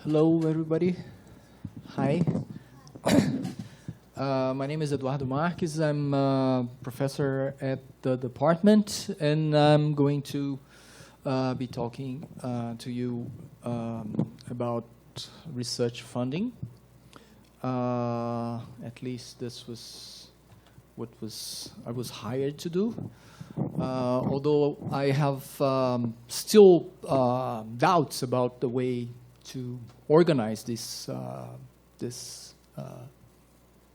Hello, everybody. Hi. My name is Eduardo Marques. I'm a professor at the department, and I'm going to be talking to you about research funding. At least this was what I was hired to do. Although I have still doubts about the way to organize this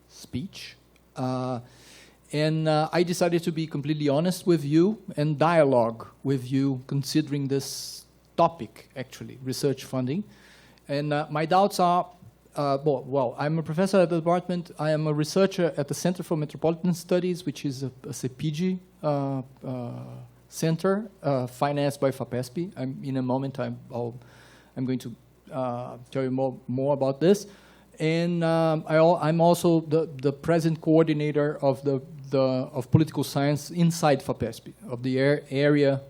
speech, and I decided to be completely honest with you and dialogue with you, considering this topic, actually, research funding. And my doubts are, well, I'm a professor at the department. I am a researcher at the Center for Metropolitan Studies, which is a CPG center financed by FAPESP. In a moment, I'm going to tell you more about this. And I'm also the present coordinator of of political science inside FAPESP, of the area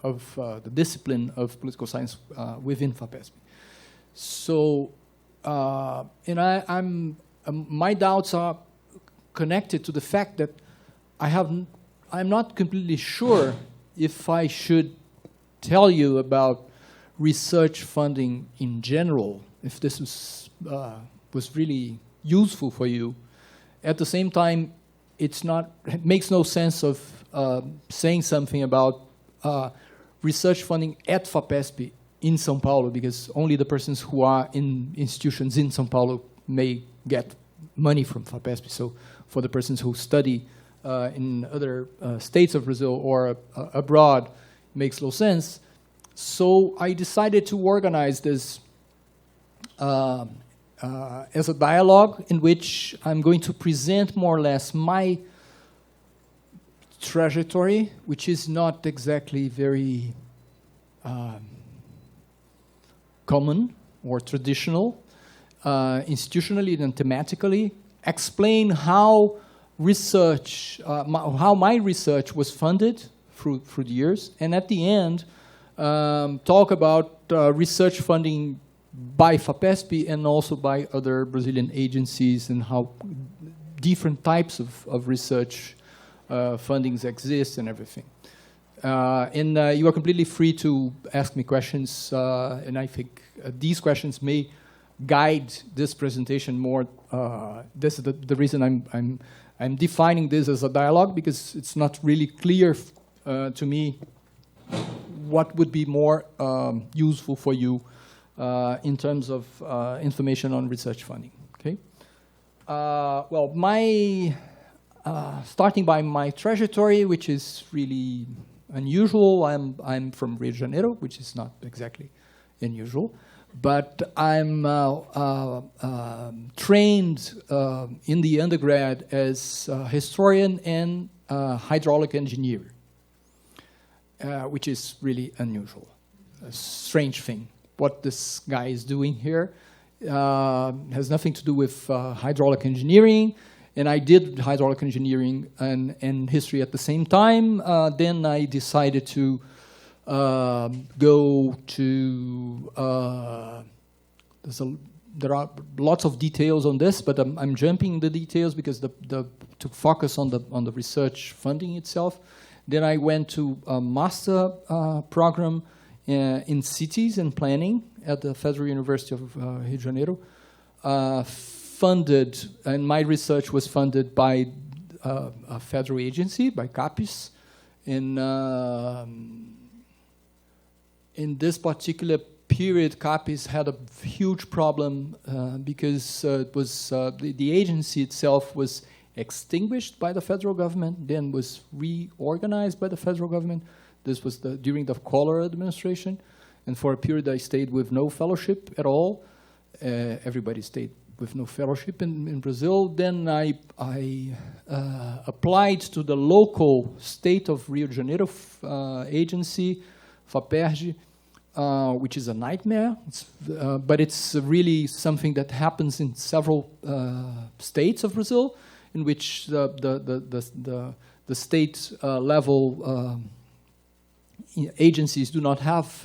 of the discipline of political science within FAPESP. So, and my doubts are connected to the fact that I'm not completely sure if I should tell you about research funding in general, if this was really useful for you. At the same time, it makes no sense of saying something about research funding at FAPESP in São Paulo, because only the persons who are in institutions in São Paulo may get money from FAPESP. So for the persons who study in other states of Brazil or abroad, it makes no sense. So I decided to organize this as a dialogue in which I'm going to present more or less my trajectory, which is not exactly very common or traditional, institutionally and thematically, explain how research, how my research was funded through the years, and at the end, talk about research funding by FAPESP and also by other Brazilian agencies, and how different types of research fundings exist and everything. And you are completely free to ask me questions, and I think these questions may guide this presentation more. This is the reason I'm defining this as a dialogue, because it's not really clear to me what would be more useful for you in terms of information on research funding. Okay. Well, starting by my trajectory, which is really unusual. I'm from Rio de Janeiro, which is not exactly unusual, but I'm trained in the undergrad as a historian and hydraulic engineer. Which is really unusual, a strange thing. What this guy is doing here has nothing to do with hydraulic engineering, and I did hydraulic engineering and history at the same time. Then I decided to go to, there are lots of details on this, but I'm jumping the details because to focus on the research funding itself. Then I went to a master program in cities and planning at the Federal University of Rio de Janeiro, funded, and my research was funded by a federal agency, by CAPES. In this particular period, CAPES had a huge problem because it was the agency itself was extinguished by the federal government, then was reorganized by the federal government. This was during the Collor administration, and for a period I stayed with no fellowship at all. Everybody stayed with no fellowship in Brazil. Then I applied to the local state of Rio de Janeiro agency, FAPERJ, which is a nightmare, but it's really something that happens in several states of Brazil, in which the state level agencies do not have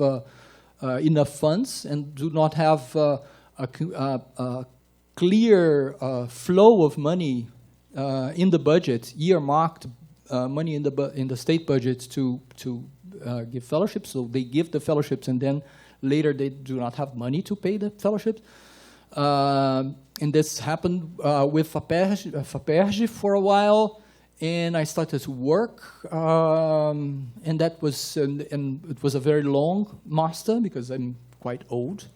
enough funds and do not have a clear flow of money in the budget, earmarked money in the state budget to give fellowships. So they give the fellowships, and then later they do not have money to pay the fellowships. And this happened with FAPERJ for a while, and I started to work, and that was and it was a very long master because I'm quite old,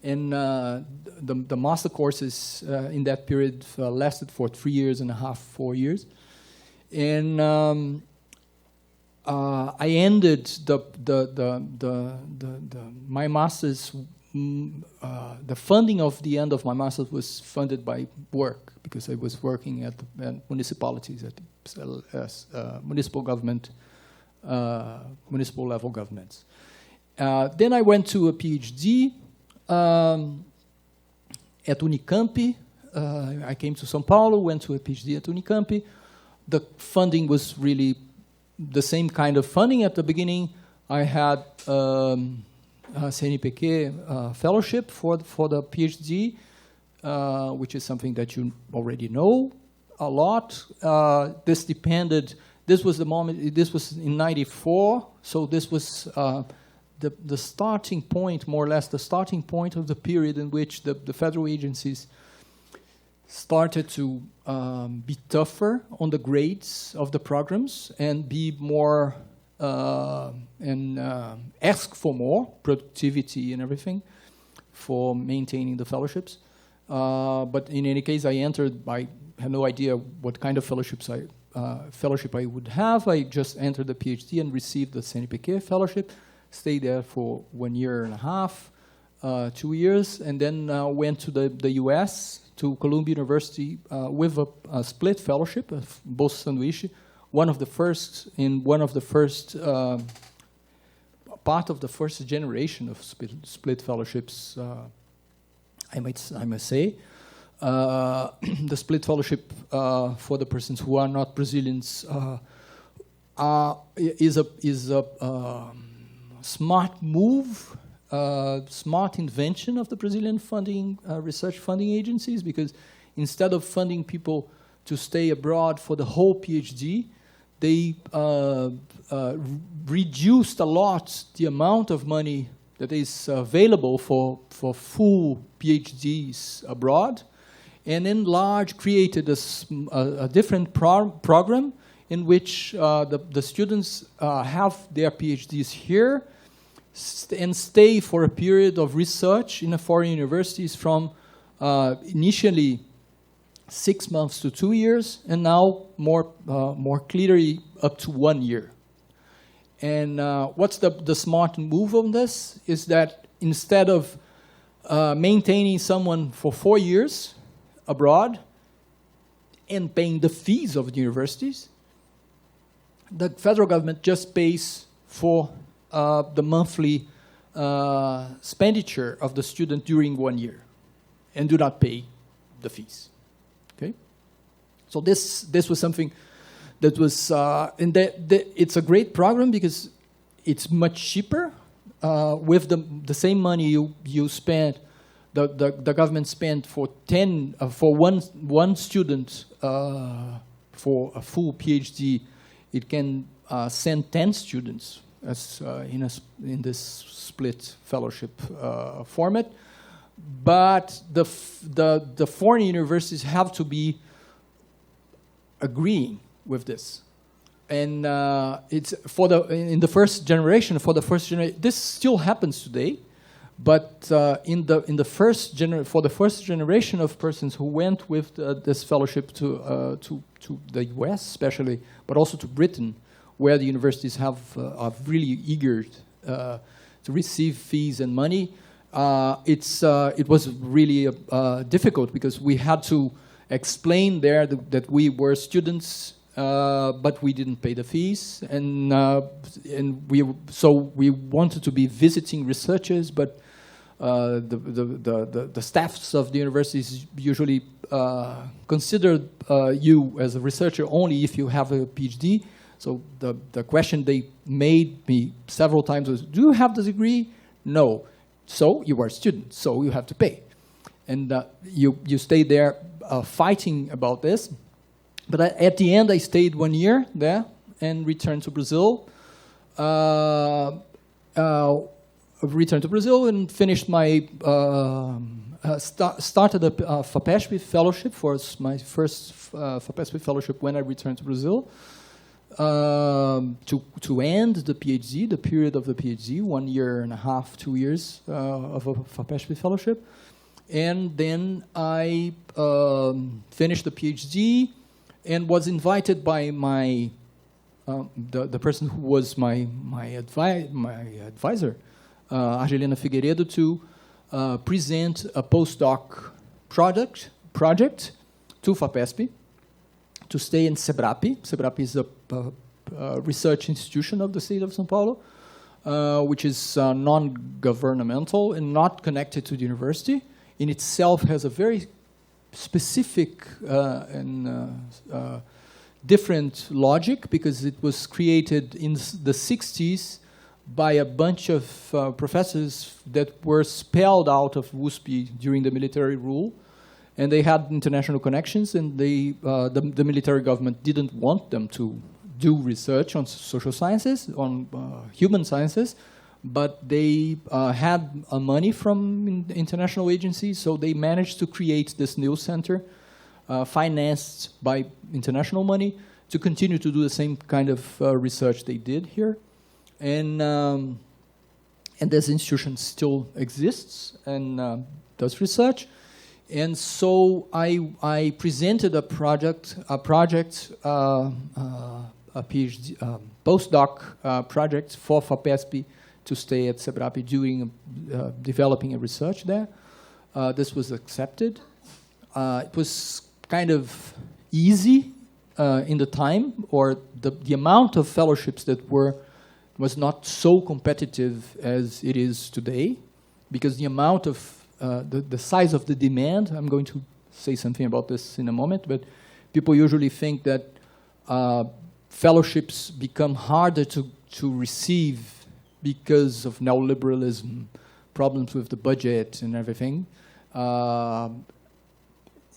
and the master courses in that period lasted for 3 years and a half, 4 years, and I ended my master's. The funding of the end of my master's was funded by work because I was working at municipalities, at municipal government, municipal level governments. Then I went to a PhD at Unicamp. I came to São Paulo, went to a PhD at Unicamp. The funding was really the same kind of funding at the beginning. I had CNPq fellowship for the PhD, which is something that you already know a lot. This depended. This was the moment. This was in '94, so this was the starting point, more or less, the starting point of the period in which the federal agencies started to be tougher on the grades of the programs and be more. Ask for more productivity and everything for maintaining the fellowships. But in any case, I entered. I had no idea what kind of fellowship I would have. I just entered the PhD and received the CNPq fellowship. Stayed there for 1 year and a half, 2 years, and then went to the U.S. to Columbia University with a split fellowship, both sanduíche. One of the first part of the first generation of split fellowships, I must say. The split fellowship for the persons who are not Brazilians is a smart move, smart invention of the Brazilian research funding agencies, because instead of funding people to stay abroad for the whole PhD, they reduced a lot the amount of money that is available for full PhDs abroad, and in large created a different program in which the students have their PhDs here and stay for a period of research in foreign universities from initially 6 months to 2 years, and now more clearly up to 1 year. And what's the smart move on this is that instead of maintaining someone for 4 years abroad and paying the fees of the universities, the federal government just pays for the monthly expenditure of the student during 1 year and do not pay the fees. Okay, so this was something that was, and it's a great program because it's much cheaper. With the same money you spend, the government spent for one student for a full PhD, it can send 10 students as in this split fellowship format. But the foreign universities have to be agreeing with this, and it's for the first generation. This still happens today, but for the first generation of persons who went with this fellowship to the U.S. especially, but also to Britain, where the universities are really eager to receive fees and money. It was really difficult because we had to explain there that we were students, but we didn't pay the fees, and we wanted to be visiting researchers, but the staffs of the universities usually consider you as a researcher only if you have a PhD. So the question they made me several times was, do you have the degree? No. So you are a student, so you have to pay. And you stay there fighting about this. But at the end, I stayed 1 year there and returned to Brazil. Returned to Brazil and finished my, started a FAPESP fellowship for my first FAPESP fellowship when I returned to Brazil. To end the PhD, the period of the PhD, 1 year and a half, 2 years of a FAPESP fellowship. And then I finished the PhD and was invited by my the person who was my advisor, Argelina Figueiredo, to present a postdoc project to FAPESP to stay in SEBRAP. SEBRAP is a research institution of the state of São Paulo, which is non-governmental and not connected to the university. In itself has a very specific and different logic, because it was created in the 60s by a bunch of professors that were expelled out of USP during the military rule. And they had international connections, and they, the military government didn't want them to do research on social sciences, on human sciences, but they had money from international agencies, so they managed to create this new center, financed by international money, to continue to do the same kind of research they did here. And this institution still exists and does research. And so I presented a PhD, postdoc project for FAPESP to stay at SEBRAP during developing a research there. This was accepted. It was kind of easy in the time, or the amount of fellowships that was not so competitive as it is today, because the amount of the size of the demand, I'm going to say something about this in a moment, but people usually think that fellowships become harder to receive because of neoliberalism, problems with the budget and everything.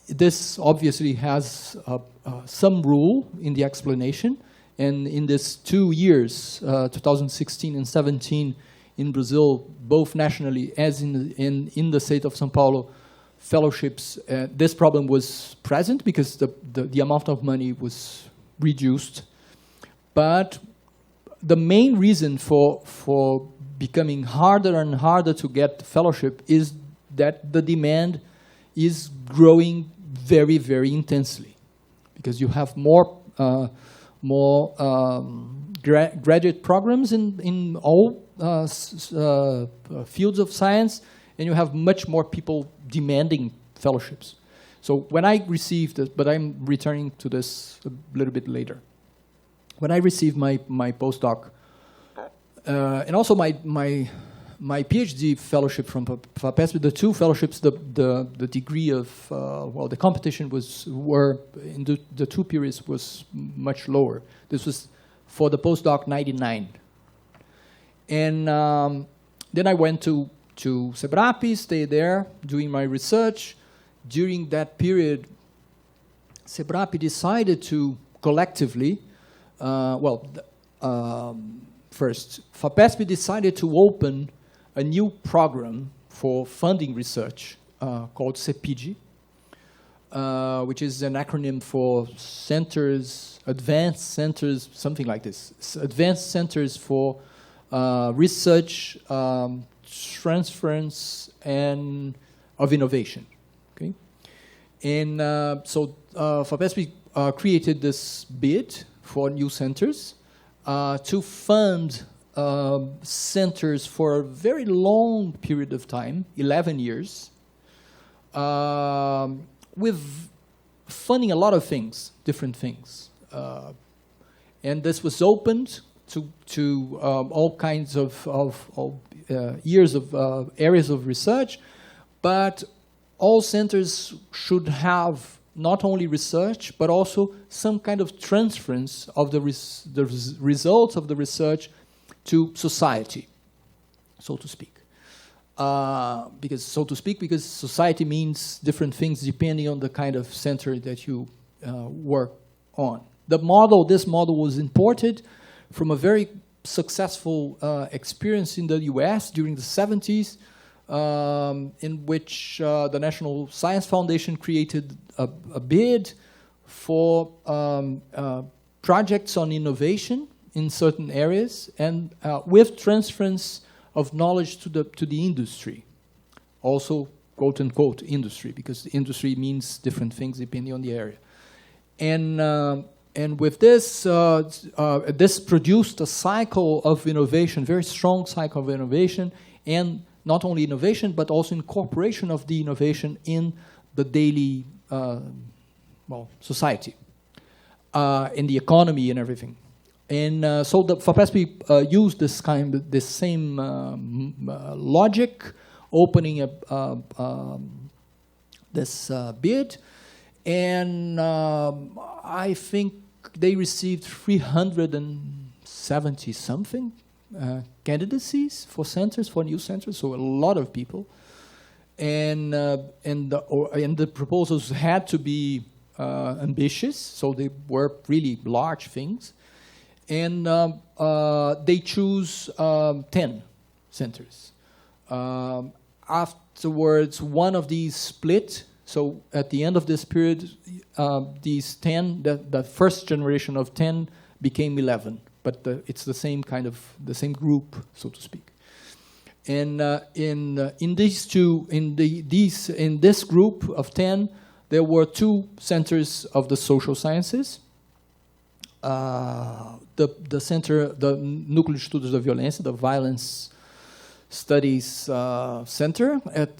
This obviously has some rule in the explanation, and in this 2 years, 2016 and 17, in Brazil, both nationally as in the state of São Paulo, fellowships, this problem was present because the amount of money was reduced. But the main reason for becoming harder and harder to get fellowship is that the demand is growing very, very intensely, because you have more graduate programs in all fields of science, and you have much more people demanding fellowships. So when I received it, but I'm returning to this a little bit later. When I received my postdoc, and also my PhD fellowship from FAPESP, the two fellowships, the degree of, well, the competition were in the two periods was much lower. This was for the postdoc 99. And then I went to SEBRAP, stayed there, doing my research. During that period, SEBRAP decided to collectively, first, FAPESP decided to open a new program for funding research called CEPID, which is an acronym for Centers, Advanced Centers, something like this. Advanced Centers for Research, Transference, and of Innovation. Okay, and so FAPESP created this bid for new centers to fund centers for a very long period of time, 11 years, with funding a lot of things, different things. And this was opened to all kinds of years of areas of research, but all centers should have not only research, but also some kind of transference of the results of the research to society, so to speak. because, so to speak, because society means different things depending on the kind of center that you work on. This model was imported from a very successful experience in the US during the 70s, in which the National Science Foundation created a bid for projects on innovation in certain areas, and with transference of knowledge to the industry. Also, quote unquote, industry, because the industry means different things depending on the area. And with this, this produced a cycle of innovation, very strong cycle of innovation, and not only innovation, but also incorporation of the innovation in the daily society, in the economy and everything. And so the FAPESP used this same logic, opening this bid, and I think they received 370 something candidacies for centers, for new centers, so a lot of people, and the proposals had to be ambitious, so they were really large things. And they choose 10 centers. Afterwards, one of these split. So at the end of this period, these 10, the first generation of 10 became 11. But it's the same kind of, the same group, so to speak. And in this group of 10, there were 2 centers of the social sciences. The center, the Núcleo de Estudos da Violência, the Violence Studies Center at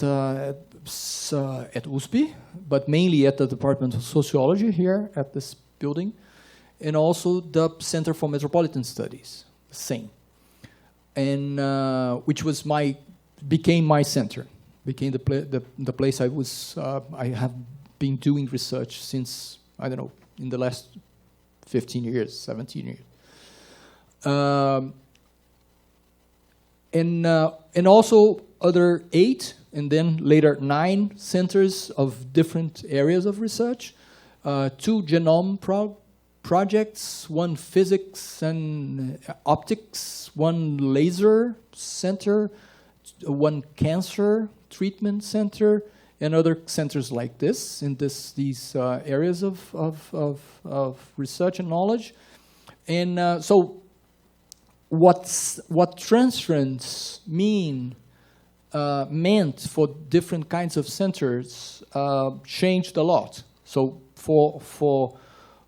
USP, but mainly at the Department of Sociology here at this building, and also the Center for Metropolitan Studies, same, and which was became my center, became the place I have been doing research since, I don't know, in the last 15 years, 17 years. And also other 8, and then later 9 centers of different areas of research, 2 genome projects, 1 physics and optics, 1 laser center, 1 cancer treatment center, and other centers like this in these areas of research and knowledge. And so what transference meant for different kinds of centers changed a lot. So for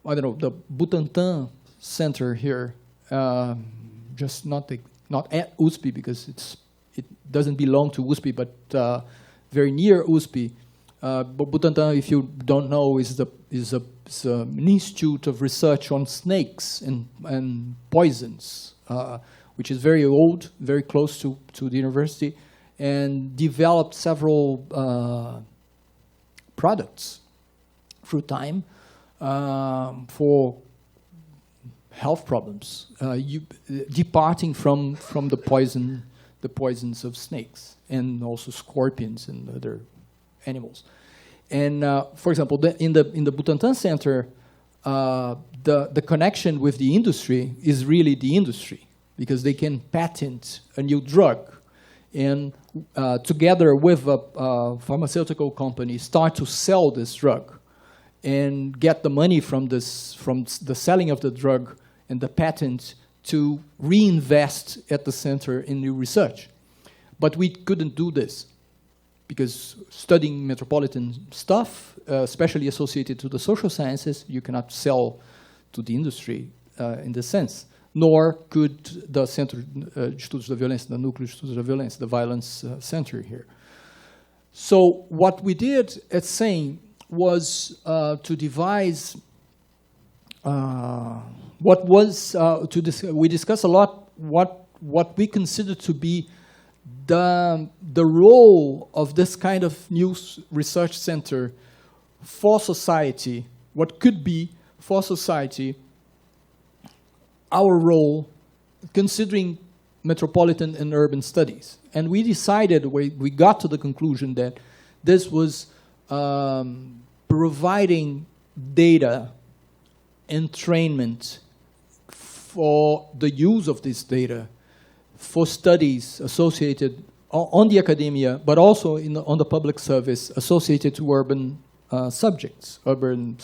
I don't know, the Butantan Center here, just not at USP because it doesn't belong to USP, but very near USP. But Butantan, if you don't know, is an institute of research on snakes and poisons, which is very old, very close to the university, and developed several products through time for health problems, departing from the poisons of snakes and also scorpions and other animals. And for example, in the Butantan Center, the connection with the industry is really the industry, because they can patent a new drug and together with a pharmaceutical company start to sell this drug and get the money from the selling of the drug and the patent to reinvest at the center in new research. But we couldn't do this because studying metropolitan stuff, especially associated to the social sciences, you cannot sell to the industry in this sense, nor could the Centro de Estudos da Violência, the Núcleo de Estudos da Violência, the violence center here. So what we did at SEM was to devise we discussed a lot what we consider to be the role of this kind of new research center for society, what could be for society our role, considering metropolitan and urban studies. And we decided, we got to the conclusion that this was providing data entrainment for the use of this data for studies associated on the academia, but also on the public service associated to urban subjects, urban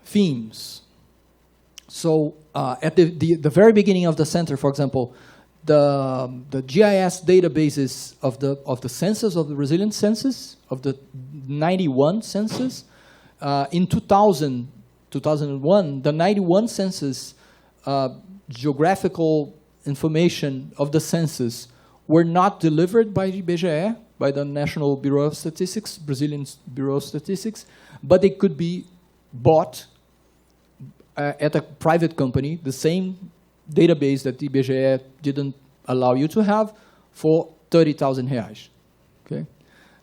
themes. So at the very beginning of the center, for example, the GIS databases of the census, of the Brazilian census, of the 91 census, in 2001, the 91 census geographical information of the census were not delivered by IBGE, by the National Bureau of Statistics, Brazilian Bureau of Statistics, but they could be bought at a private company, the same database that IBGE didn't allow you to have, for 30,000 reais. Okay?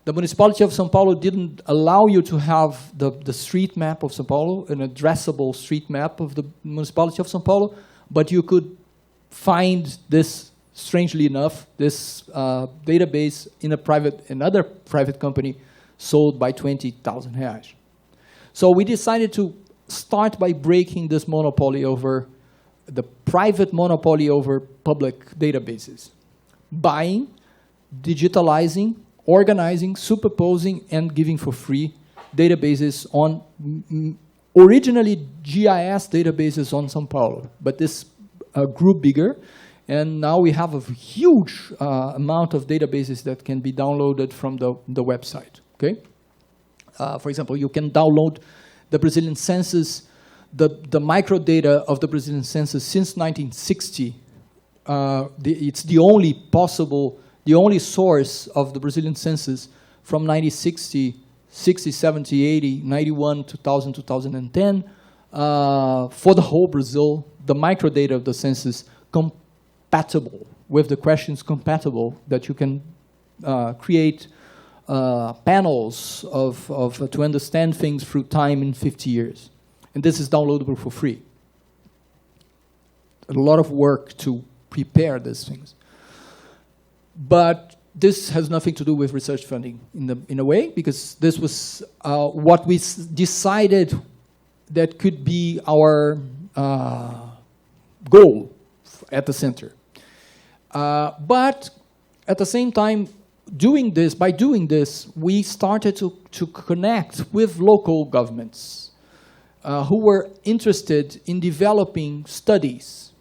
The municipality of São Paulo didn't allow you to have the street map of São Paulo, an addressable street map of the municipality of São Paulo, but you could find this, strangely enough, this database in another private company sold by 20,000 reais. So we decided to start by breaking this monopoly over, the private monopoly over public databases. Buying, digitalizing, organizing, superposing, and giving for free databases on, originally GIS databases on São Paulo, but this grew bigger, and now we have a huge amount of databases that can be downloaded from the website, okay? For example, you can download the Brazilian census, the microdata of the Brazilian census since 1960. It's the only source of the Brazilian census from 1960, 60, 70, 80, 91, 2000, 2010, for the whole Brazil, the microdata of the census compatible with the questions, compatible that you can create panels to understand things through time in 50 years. And this is downloadable for free. A lot of work to prepare these things. But this has nothing to do with research funding in a way, because this was what we decided that could be our goal at the center. But at the same time, by doing this, we started to connect with local governments who were interested in developing studies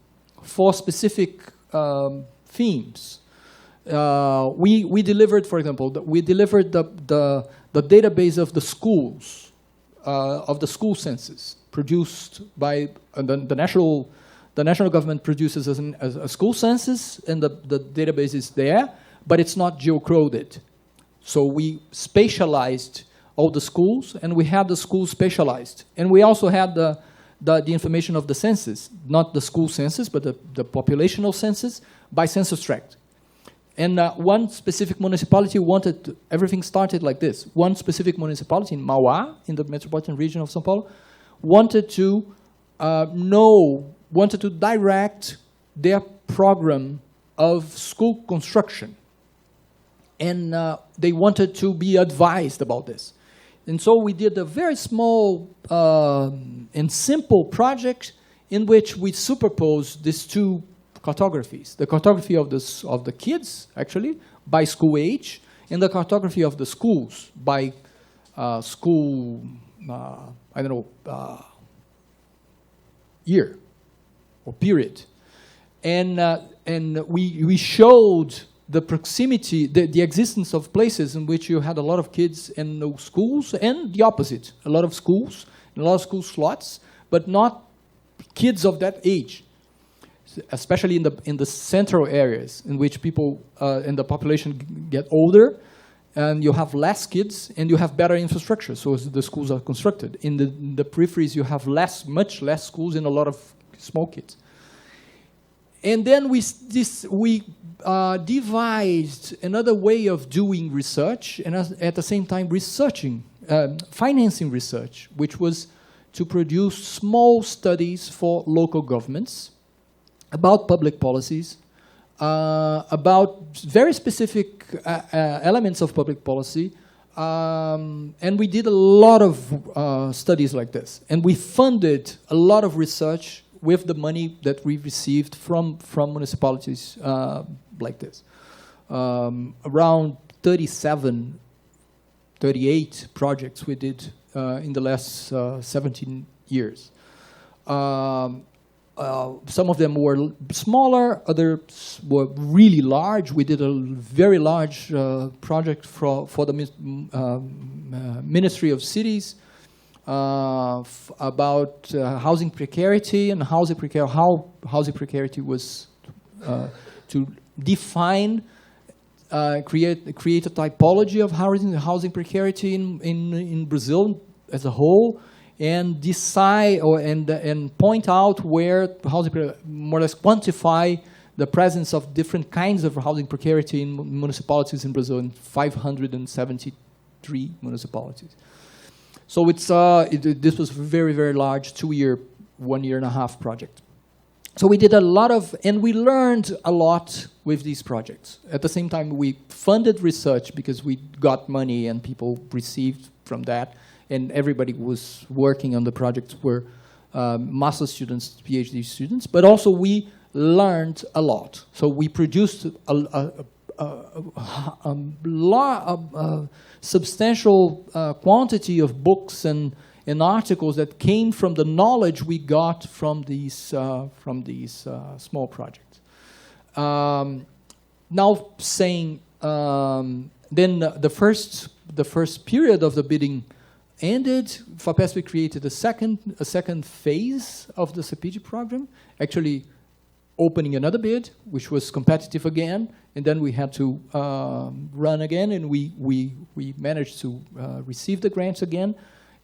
for specific themes. We delivered, for example, we delivered the database of the schools, of the school census, produced by the national government produces a school census, and the database is there, but it's not geocoded. So we spatialized all the schools, and we had the schools spatialized. And we also had the information of the census, not the school census, but the populational census by census tract. And one specific municipality wanted, everything started like this. One specific municipality in Mauá, in the metropolitan region of São Paulo, wanted to direct their program of school construction. And they wanted to be advised about this. And so we did a very small and simple project in which we superposed these two cartographies. The cartography of the kids, actually, by school age, and the cartography of the schools by school, year or period. And we showed the proximity, the existence of places in which you had a lot of kids and no schools, and the opposite, a lot of schools, and a lot of school slots, but not kids of that age, especially in the central areas in which people and the population get older, and you have less kids, and you have better infrastructure, so the schools are constructed. In the peripheries, you have much less schools and a lot of small kids. And then we devised another way of doing research, and at the same time financing research, which was to produce small studies for local governments about public policies, about very specific elements of public policy. And we did a lot of studies like this. And we funded a lot of research with the money that we received from municipalities like this. Around 37, 38 projects we did in the last 17 years. Some of them were smaller, others were really large. We did a very large project for the Ministry of Cities about housing precarity and how housing precarity was to define, create a typology of housing precarity in Brazil as a whole, and decide and point out where more or less quantify the presence of different kinds of housing precarity in municipalities in Brazil, in 573 municipalities. So this was a very, very large 1.5-year project. So we did a lot and we learned a lot with these projects. At the same time, we funded research because we got money and people received from that. And everybody was working on the projects were master students, PhD students. But also we learned a lot. So we produced a substantial quantity of books and articles that came from the knowledge we got from these small projects. Now saying, then the first period of the bidding ended. FAPESP created a second phase of the CEPID program, actually opening another bid, which was competitive again, and then we had to run again, and we managed to receive the grants again,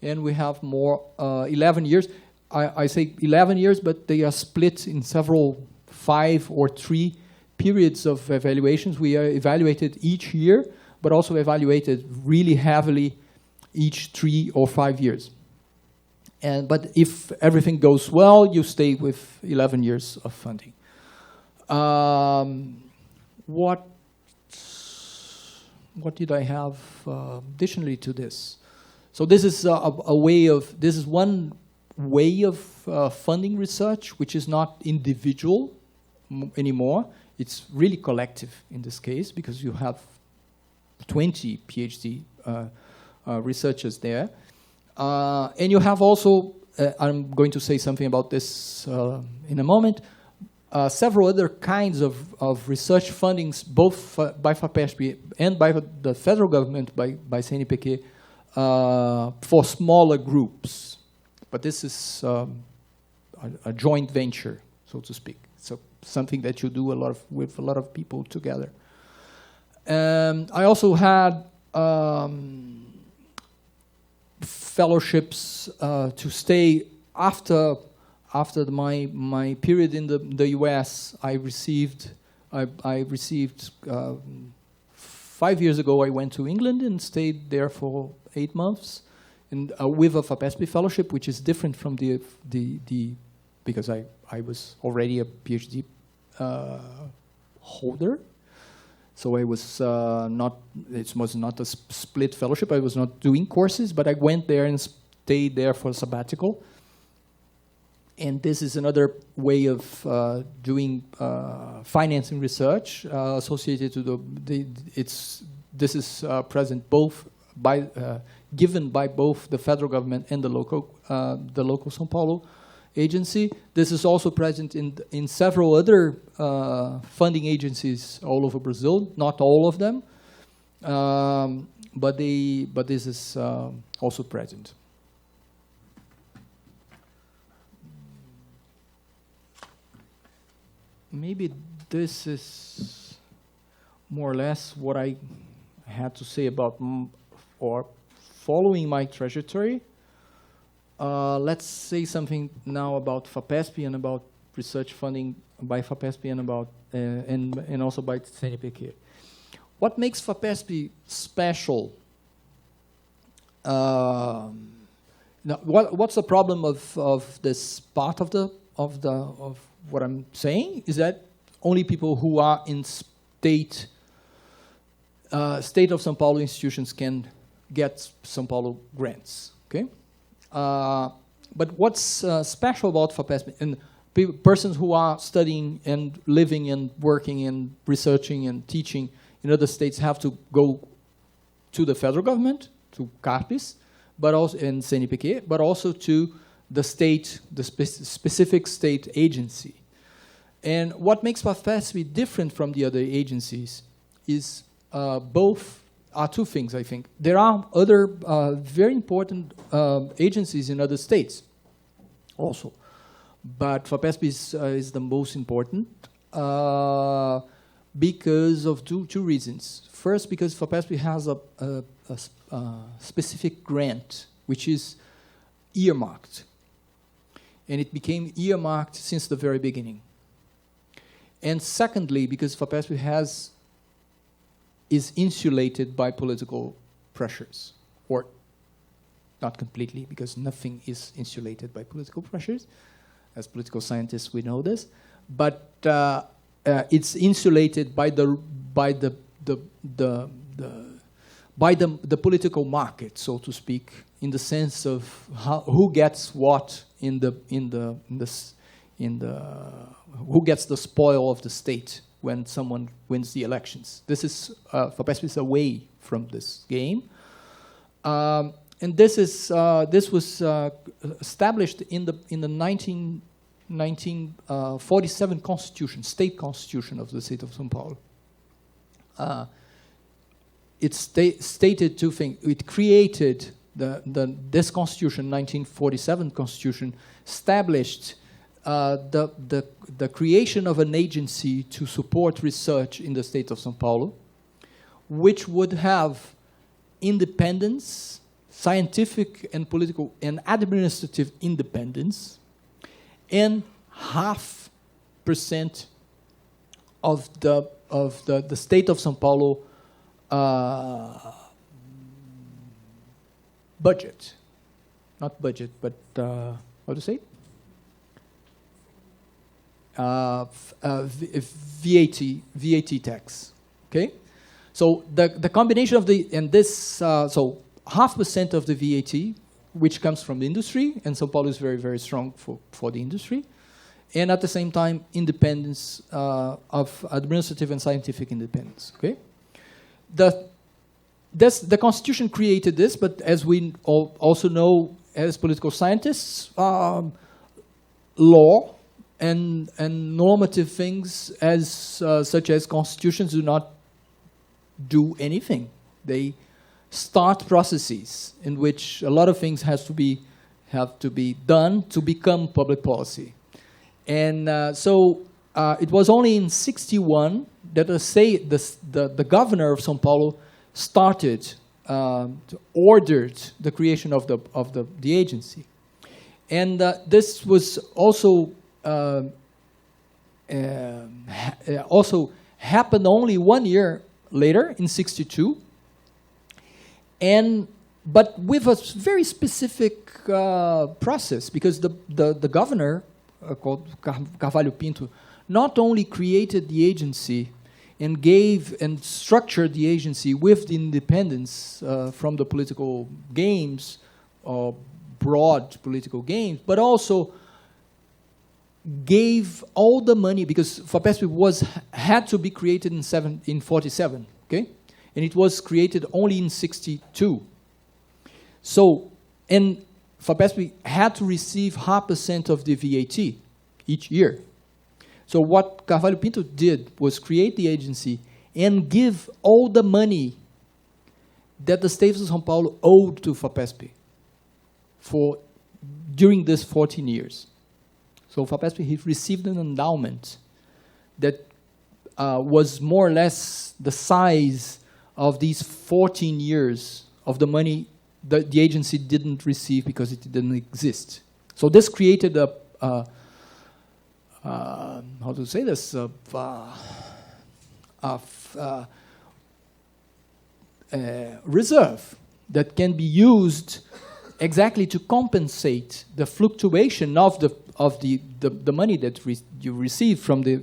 and we have more 11 years. I say 11 years, but they are split in several 5 or 3 periods of evaluations. We are evaluated each year, but also evaluated really heavily each 3 or 5 years. But if everything goes well, you stay with 11 years of funding. What did I have additionally to this? So this is one way of funding research, which is not individual anymore. It's really collective in this case, because you have 20 PhD researchers there. And you have also, I'm going to say something about this in a moment, several other kinds of research fundings, both by FAPESP and by the federal government, by CNPq, for smaller groups. But this is a joint venture, so to speak. So something that you do with a lot of people together. I also had fellowships to stay after my period in the U.S. I received 5 years ago. I went to England and stayed there for 8 months, and with a FAPESP fellowship, which is different from the because I was already a PhD holder. So I was it was not a split fellowship. I was not doing courses, but I went there and stayed there for a sabbatical. And this is another way of doing financing research associated to this is present both given by both the federal government and the local São Paulo agency. This is also present in several other funding agencies all over Brazil. Not all of them, but this is also present. Maybe this is more or less what I had to say about or following my trajectory. Let's say something now about FAPESP and about research funding by FAPESP and about and also by CNPq. What makes FAPESP special Now, what's the problem of this part of what I'm saying is that only people who are in state of São Paulo institutions can get São Paulo grants. Okay, but what's special about FAPESP and persons who are studying and living and working and researching and teaching in other states have to go to the federal government, to CAPES, but also in CNPq, but also to the state, the specific state agency. And what makes FAPESP different from the other agencies is two things, I think. There are other very important agencies in other states also, but FAPESP is the most important because of two reasons. First, because FAPESP has a specific grant, which is earmarked. And it became earmarked since the very beginning. And secondly, because FAPESP is insulated by political pressures, or not completely, because nothing is insulated by political pressures. As political scientists, we know this. But it's insulated by the political market, so to speak, in the sense of who gets what who gets the spoil of the state when someone wins the elections. This is FAPESP is away from this game, and this was established in the 1947 Constitution, state constitution of the state of São Paulo. It stated two things. It created this constitution, 1947 Constitution, established the creation of an agency to support research in the state of São Paulo, which would have independence, scientific and political and administrative independence, and 0.5% of the state of São Paulo budget, not budget, but how to say it? VAT tax. Okay, so the combination of so 0.5% of the VAT, which comes from the industry, and São Paulo is very, very strong for the industry, and at the same time independence of administrative and scientific independence. Okay, the Constitution created this, but as we also know as political scientists, law and normative things such as constitutions do not do anything. They start processes in which a lot of things have to be done to become public policy. And so it was only in '61 that the governor of São Paulo ordered the creation of the agency. And this was also happened only 1 year later, in '62, but with a very specific process, because the governor, called Carvalho Pinto, not only created the agency and gave and structured the agency with the independence from the political games, or broad political games, but also gave all the money, because FAPESP had to be created in '47, okay, and it was created only in '62. So, and FAPESP had to receive 0.5% of the VAT each year. So what Carvalho Pinto did was create the agency and give all the money that the state of São Paulo owed to FAPESP during these 14 years. So FAPESP, he received an endowment that was more or less the size of these 14 years of the money that the agency didn't receive because it didn't exist. So this created how to say this, reserve that can be used exactly to compensate the fluctuation of the money that you receive from the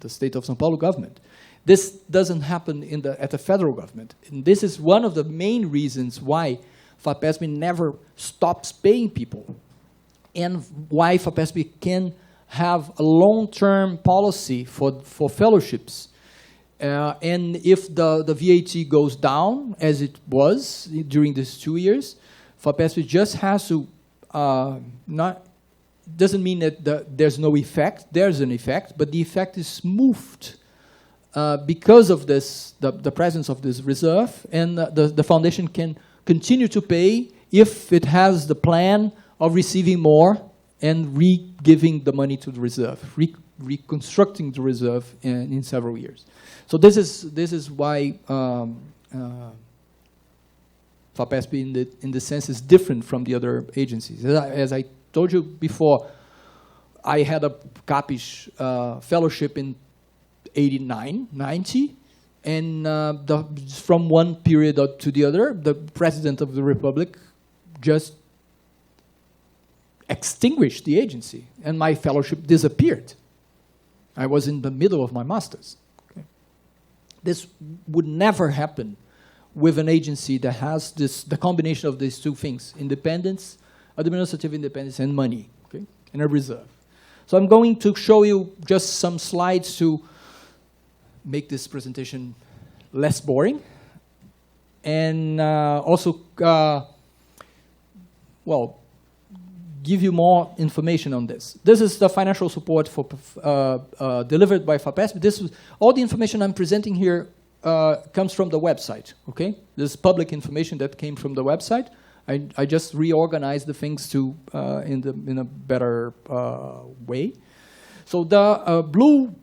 state of São Paulo government. This doesn't happen at the federal government, and this is one of the main reasons why FAPESP never stops paying people, and why FAPESP can have a long-term policy for fellowships. And if the VAT goes down, as it was during these 2 years, FAPESP just has to doesn't mean that there's no effect. There's an effect, but the effect is smoothed because of this, the presence of this reserve, and the foundation can continue to pay if it has the plan of receiving more and re-giving the money to the reserve, reconstructing the reserve in several years. So this is why FAPESP in the sense is different from the other agencies. As I told you before, I had a CAPES fellowship in 89, 90, and from one period to the other, the President of the Republic just extinguished the agency, and my fellowship disappeared. I was in the middle of my master's. Okay. This would never happen with an agency that has the combination of these two things: independence, administrative independence, and money, okay, and a reserve. So I'm going to show you just some slides to make this presentation less boring, and also, well, give you more information on this. This is the financial support for delivered by FAPESP. All the information I'm presenting here comes from the website, okay? This is public information that came from the website. I just reorganized the things to in a better way. So the blue,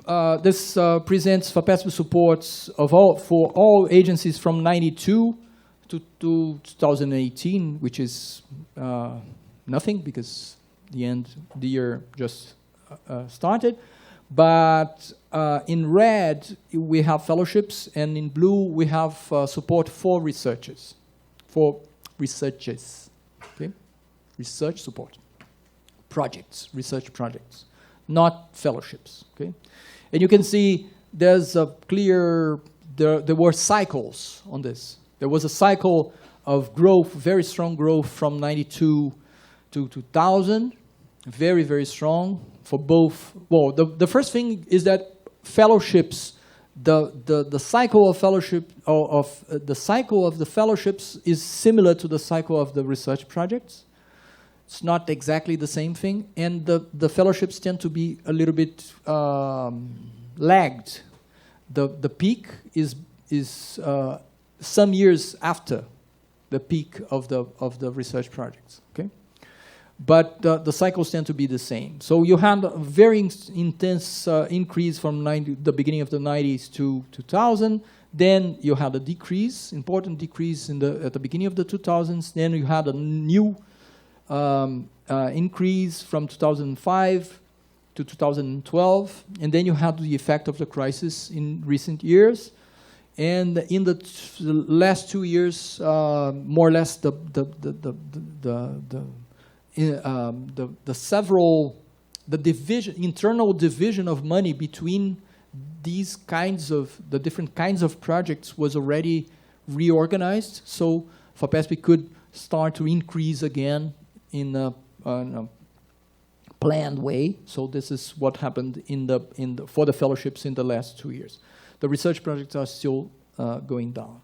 this presents FAPESP supports for all agencies from 92 to 2018, which is nothing because the year just started. But in red, we have fellowships, and in blue, we have support for researchers, okay? Research support, research projects, not fellowships, okay? And you can see there's a clear, there were cycles on this. There was a cycle of growth, very strong growth from 92 to 2000, very, very strong for both. Well, the first thing is that fellowships, the cycle of fellowship, the cycle of the fellowships is similar to the cycle of the research projects. It's not exactly the same thing, and the fellowships tend to be a little bit lagged. The peak is some years after the peak of the research projects. Okay, but the cycles tend to be the same. So you had a very intense increase from the beginning of the 90s to 2000. Then you had a decrease, important decrease at the beginning of the 2000s. Then you had a new increase from 2005 to 2012, and then you had the effect of the crisis in recent years. And in the last 2 years, more or less, the internal division of money between these the different kinds of projects was already reorganized. So FAPESP could start to increase again in a planned way. So this is what happened for the fellowships in the last 2 years. The research projects are still going down.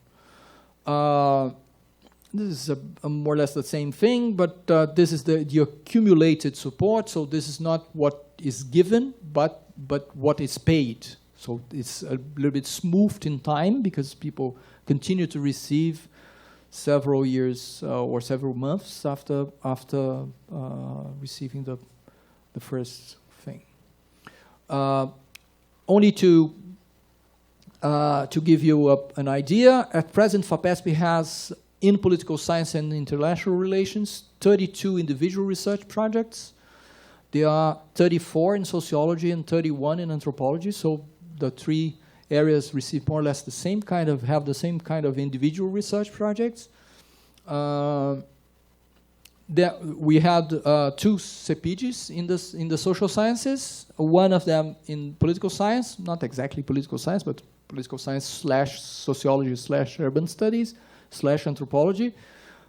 This is more or less the same thing, but this is the accumulated support. So this is not what is given, but what is paid. So it's a little bit smoothed in time because people continue to receive several years or several months after receiving the first thing. Only to give you an idea, at present FAPESP has, in political science and international relations, 32 individual research projects. There are 34 in sociology and 31 in anthropology. So the three areas receive more or less have the same kind of individual research projects. we had two CEPIDs in the social sciences. One of them in political science, not exactly political science, but political science / sociology / urban studies / anthropology,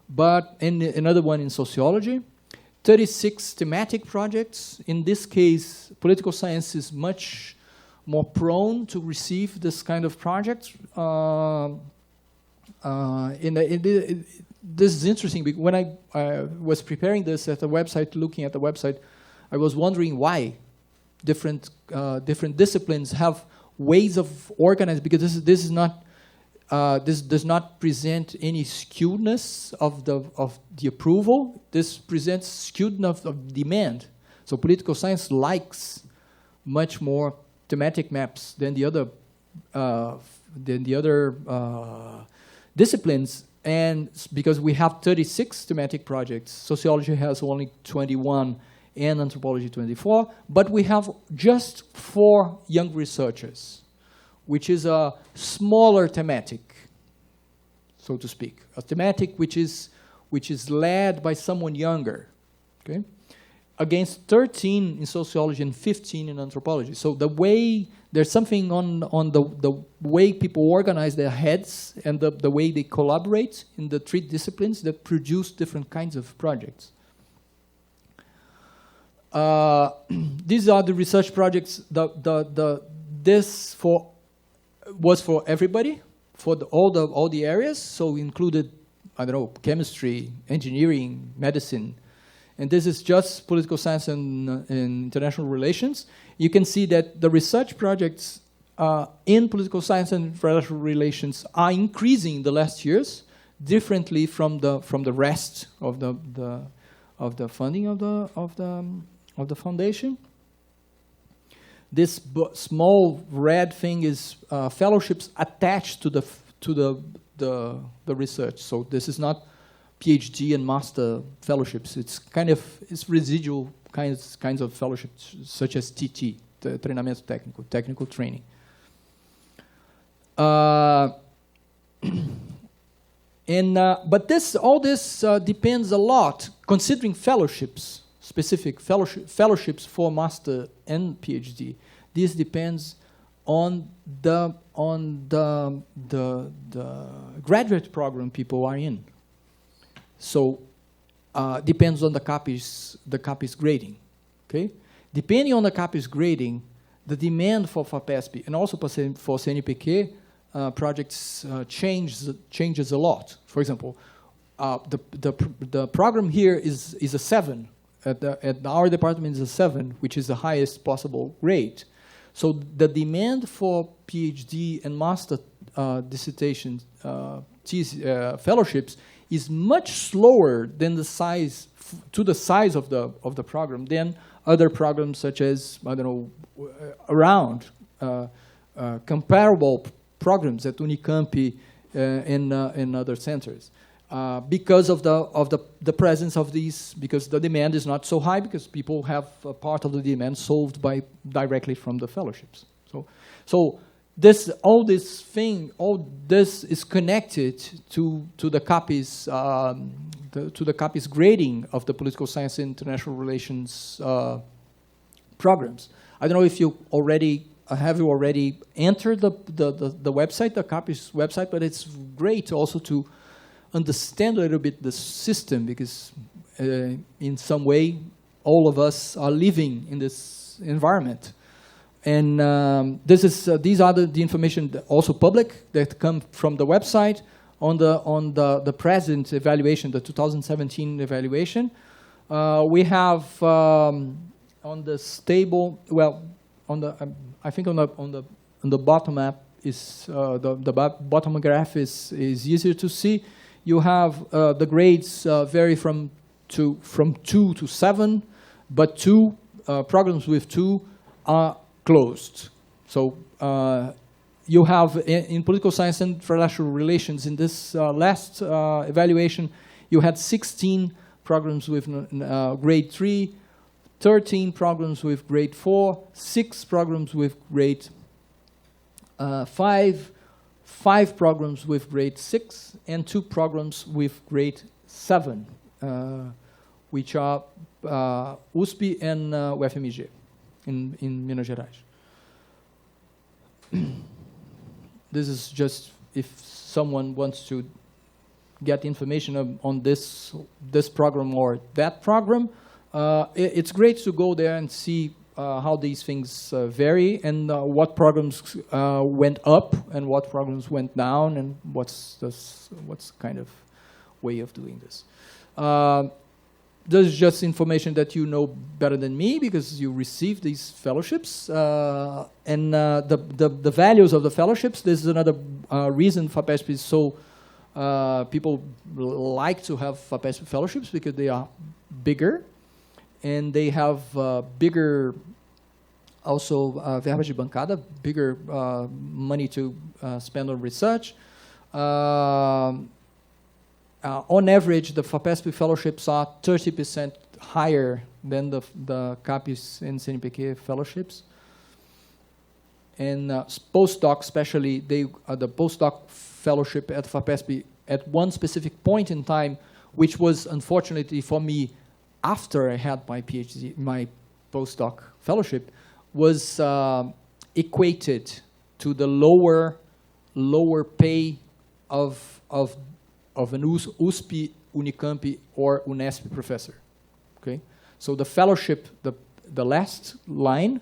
but another one in sociology. 36 thematic projects. In this case, political science is much more prone to receive this kind of project. This is interesting because when I was preparing this at the website, looking at the website, I was wondering why different disciplines have ways of organizing, because this is not this does not present any skewedness of the approval. This presents skewedness of demand. So political science likes much more thematic maps than the other disciplines. And because we have 36 thematic projects, sociology has only 21 and anthropology 24, but we have just 4 young researchers, which is a smaller thematic, so to speak. A thematic which is led by someone younger, okay? Against 13 in sociology and 15 in anthropology. So the way, there's something on the way people organize their heads and the way they collaborate in the 3 disciplines that produce different kinds of projects. These are the research projects. This was for everybody, for all the areas. So included, I don't know, chemistry, engineering, medicine. And this is just political science and international relations. You can see that the research projects in political science and international relations are increasing in the last years, differently from the rest of the funding of the foundation. This small red thing is fellowships attached to the research. So this is not PhD and master fellowships. It's residual kinds of fellowships, such as TT, the treinamento técnico, technical training. But all this depends a lot, considering fellowships, specific fellowships for master and PhD. This depends on the graduate program people are in. So depends on the CAPES grading, okay? Depending on the CAPES grading, the demand for FAPESP and also for CNPq projects changes a lot. For example, the program here is a 7. At our department is a 7, which is the highest possible grade. So the demand for PhD and master dissertation fellowships is much slower than the size of the program than other programs such as, I don't know, around comparable programs at Unicamp and other centers, because of the presence of these, because the demand is not so high, because people have a part of the demand solved directly from the fellowships. So all this is connected to the CAPES to the CAPES grading of the political science and international relations programs. I don't know if you already entered the website, the CAPES website, but it's great also to understand a little bit the system, because in some way all of us are living in this environment. And these are the information also public that come from the website on the present evaluation, the 2017 evaluation. We have on this table, well, I think on the bottom map is the bottom graph is easier to see. You have the grades vary from 2 to 7, but 2 programs with 2 are closed. So you have in political science and international relations, in this last evaluation, you had 16 programs with grade 3, 13 programs with grade 4, 6 programs with grade 5, 5 programs with grade 6 and 2 programs with grade 7, which are USP and UFMG in Minas Gerais. This is just if someone wants to get information on this program or that program. It's great to go there and see how these things vary and what programs went up and what programs went down and what's kind of way of doing this. This is just information that you know better than me because you received these fellowships and the values of the fellowships. This is another reason FAPESP is so people like to have FAPESP fellowships because they are bigger and they have bigger also verbas de bancada, bigger money to spend on research. On average, the FAPESP fellowships are 30% higher than the CAPES and CNPq fellowships. And postdoc, especially, the postdoc fellowship at FAPESP at one specific point in time, which was unfortunately for me after I had my PhD, my postdoc fellowship, was equated to the lower pay of an USP, Unicamp, or Unesp professor. Okay, so the fellowship, the last line,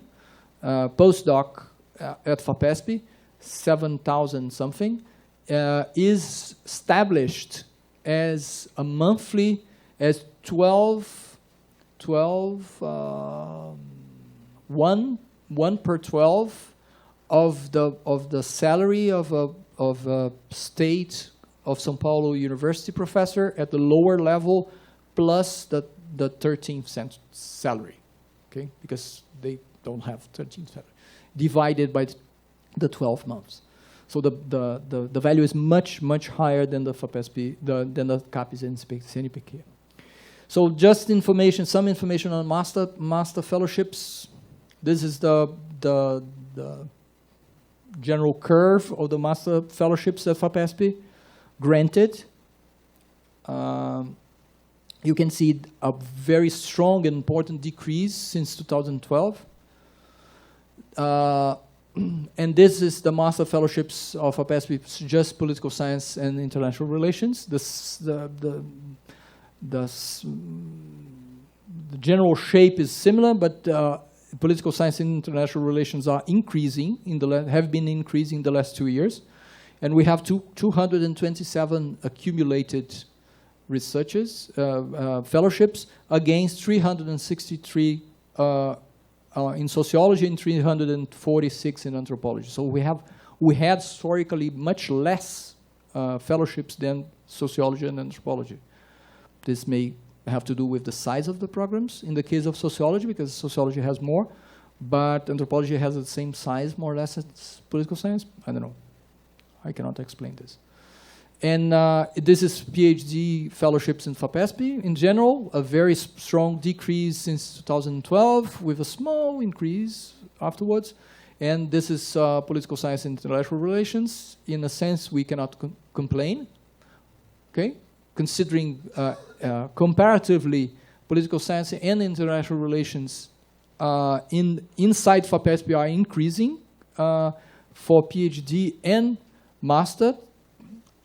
postdoc at FAPESP, 7,000 something, is established as a monthly, as 1 per 12 of the salary of a state of São Paulo University professor at the lower level, plus the 13th salary, okay? Because they don't have 13th salary, divided by the 12 months. So the value is much higher than the FAPESP, than the CAPES and CNPq. So just information, some information on master fellowships. This is the general curve of the master fellowships at FAPESP. Granted, you can see a very strong and important decrease since 2012. And this is the master fellowships of FAPESP, just political science and international relations. The general shape is similar, but political science and international relations are increasing, have been increasing the last 2 years. And we have 227 accumulated researchers, fellowships, against 363 in sociology and 346 in anthropology. So we had historically much less fellowships than sociology and anthropology. This may have to do with the size of the programs in the case of sociology, because sociology has more, but anthropology has the same size, more or less, as political science. I don't know. I cannot explain this. And this is PhD fellowships in FAPESP. In general, a very strong decrease since 2012, with a small increase afterwards. And this is political science and international relations. In a sense, we cannot complain. Okay, considering comparatively, political science and international relations inside FAPESP are increasing for PhD and master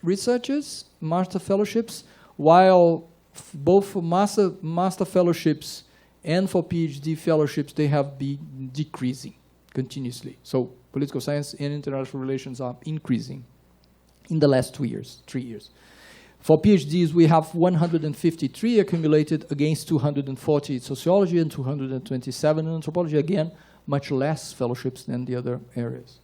researchers, master fellowships, while both for master fellowships and for PhD fellowships, they have been decreasing continuously. So political science and international relations are increasing in the last 3 years. For PhDs, we have 153 accumulated against 240 in sociology and 227 in anthropology. Again, much less fellowships than the other areas.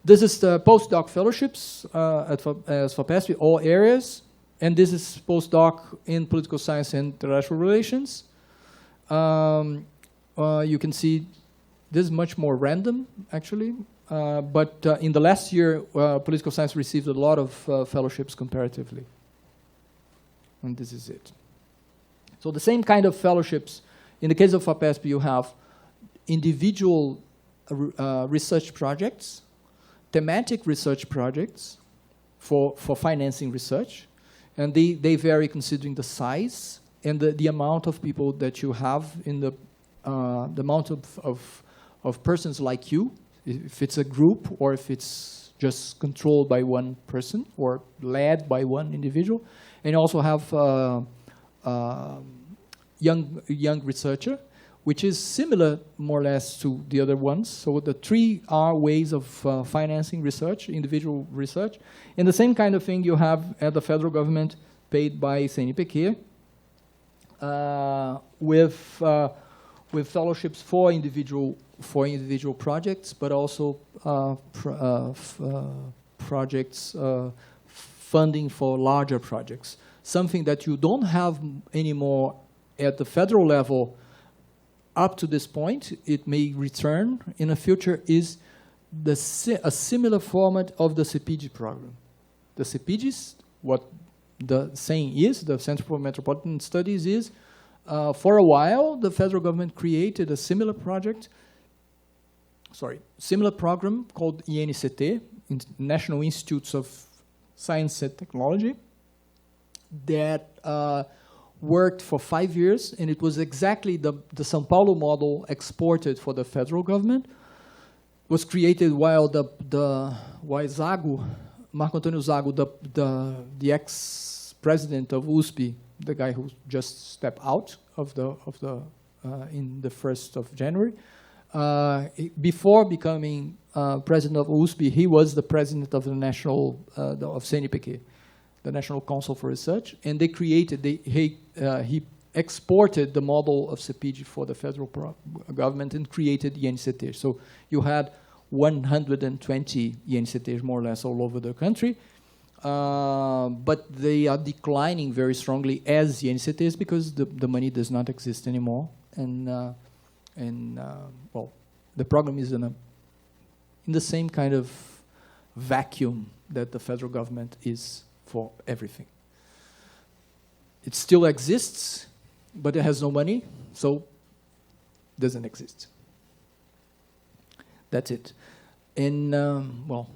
This is the postdoc fellowships as FAPESP, all areas. And this is postdoc in political science and international relations. You can see this is much more random, actually. But in the last year, political science received a lot of fellowships comparatively. And this is it. So the same kind of fellowships. In the case of FAPESP, you have individual research projects, thematic research projects, for financing research. And they vary considering the size and the amount of people that you have in the amount of persons like you, if it's a group or if it's just controlled by one person or led by one individual. And you also have young researcher, which is similar more or less to the other ones. So the three are ways of financing research, individual research. And the same kind of thing you have at the federal government paid by CNPq, with fellowships for individual projects, but also projects funding for larger projects. Something that you don't have anymore at the federal level up to this point, it may return in the future, is a similar format of the CEPID program. The CEPIDs, what the saying is, the Center for Metropolitan Studies is, for a while, the federal government created a similar program called INCT, National Institutes of Science and Technology, that worked for 5 years, and it was exactly the São Paulo model exported for the federal government. Was created while Zago, Marco Antônio Zago, the ex-president of USP, the guy who just stepped out of in the 1st of January. Before becoming president of USP, he was the president of the national of CNPq, the National Council for Research, and they created. He exported the model of CEPID for the federal government and created INCT. So you had 120 INCTs more or less all over the country. But they are declining very strongly as INCTs because the money does not exist anymore, and well, the program is in the same kind of vacuum that the federal government is for everything. It still exists, but it has no money, so it doesn't exist. That's it. And well.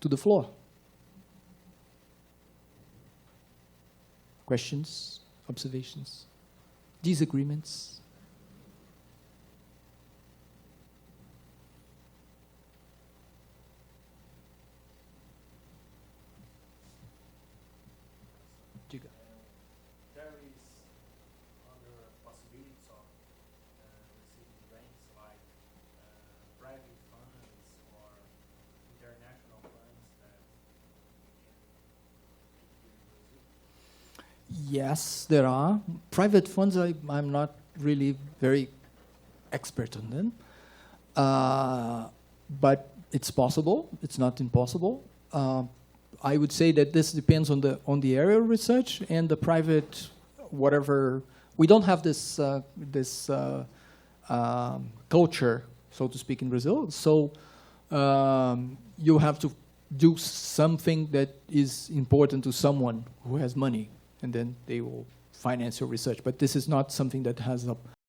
To the floor. Questions, observations, disagreements? There is other possibilities of receiving grants like private funds or international funds that we can make here in Brazil? Yes, there are. Private funds, I'm not really very expert on them. But it's possible. It's not impossible. I would say that this depends on the area of research and the private, whatever. We don't have this culture, so to speak, in Brazil. So you have to do something that is important to someone who has money, and then they will finance your research. But this is not something that has a